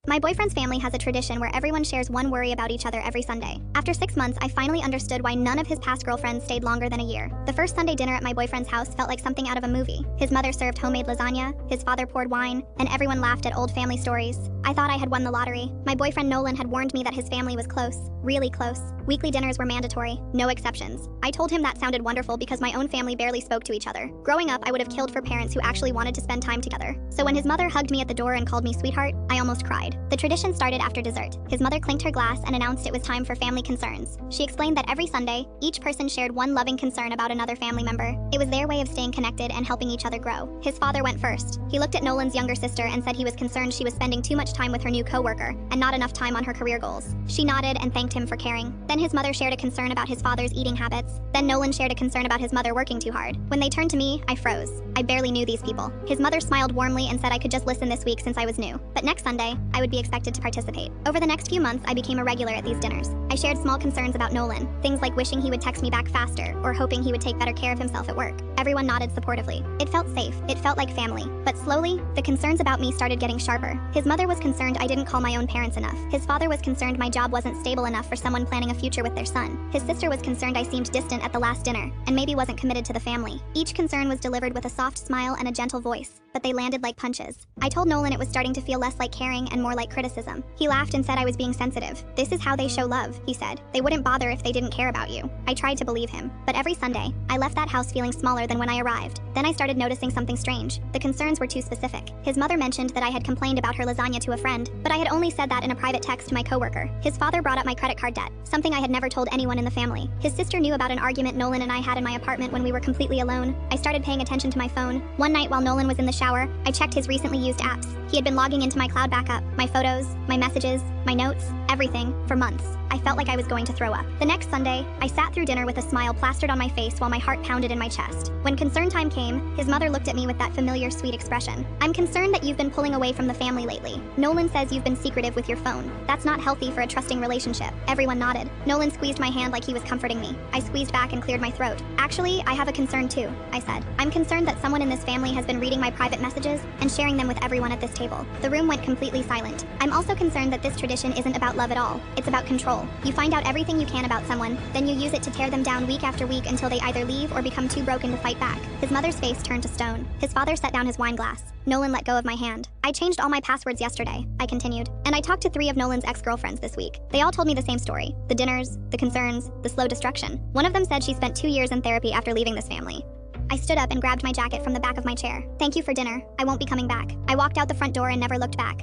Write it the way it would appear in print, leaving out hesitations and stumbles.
My boyfriend's family has a tradition where everyone shares one worry about each other every Sunday. After 6 months, I finally understood why none of his past girlfriends stayed longer than a year. The first Sunday dinner at my boyfriend's house felt like something out of a movie. His mother served homemade lasagna, his father poured wine, and everyone laughed at old family stories. I thought I had won the lottery. My boyfriend Nolan had warned me that his family was close, really close. Weekly dinners were mandatory, no exceptions. I told him that sounded wonderful because my own family barely spoke to each other. Growing up, I would have killed for parents who actually wanted to spend time together. So when his mother hugged me at the door and called me sweetheart, I almost cried. The tradition started after dessert. His mother clinked her glass and announced it was time for family concerns. She explained that every Sunday, each person shared one loving concern about another family member. It was their way of staying connected and helping each other grow. His father went first. He looked at Nolan's younger sister and said he was concerned she was spending too much time with her new coworker and not enough time on her career goals. She nodded and thanked him for caring. Then his mother shared a concern about his father's eating habits. Then Nolan shared a concern about his mother working too hard. When they turned to me, I froze. I barely knew these people. His mother smiled warmly and said I could just listen this week since I was new. But next Sunday, I would be expected to participate. Over the next few months, I became a regular at these dinners. I shared small concerns about Nolan, things like wishing he would text me back faster or hoping he would take better care of himself at work. Everyone nodded supportively. It felt safe. It felt like family. But slowly, the concerns about me started getting sharper. His mother was concerned I didn't call my own parents enough. His father was concerned my job wasn't stable enough for someone planning a future with their son. His sister was concerned I seemed distant at the last dinner and maybe wasn't committed to the family. Each concern was delivered with a soft smile and a gentle voice, but they landed like punches. I told Nolan it was starting to feel less like caring and more like criticism. He laughed and said I was being sensitive. This is how they show love, he said. They wouldn't bother if they didn't care about you. I tried to believe him. But every Sunday, I left that house feeling smaller than when I arrived. Then I started noticing something strange. The concerns were too specific. His mother mentioned that I had complained about her lasagna to a friend, but I had only said that in a private text to my coworker. His father brought up my credit card debt, something I had never told anyone in the family. His sister knew about an argument Nolan and I had in my apartment when we were completely alone. I started paying attention to my phone. One night while Nolan was in the shower, I checked his recently used apps. He had been logging into my cloud backup, my photos, my messages, my notes, everything, for months. I felt like I was going to throw up. The next Sunday, I sat through dinner with a smile plastered on my face while my heart pounded in my chest. When concern time came, his mother looked at me with that familiar sweet expression. I'm concerned that you've been pulling away from the family lately. Nolan says you've been secretive with your phone. That's not healthy for a trusting relationship. Everyone nodded. Nolan squeezed my hand like he was comforting me. I squeezed back and cleared my throat. Actually, I have a concern too, I said. I'm concerned that someone in this family has been reading my private messages and sharing them with everyone at this table. The room went completely silent. I'm also concerned that this tradition isn't about love at all. It's about control. You find out everything you can about someone, then you use it to tear them down week after week until they either leave or become too broken to fight back. His mother's face turned to stone. His father set down his wine glass. Nolan let go of my hand. I changed all my passwords yesterday, I continued, and I talked to 3 of Nolan's ex-girlfriends this week. They all told me the same story. The dinners, the concerns, the slow destruction. One of them said she spent 2 years in therapy after leaving this family. I stood up and grabbed my jacket from the back of my chair. Thank you for dinner. I won't be coming back. I walked out the front door and never looked back.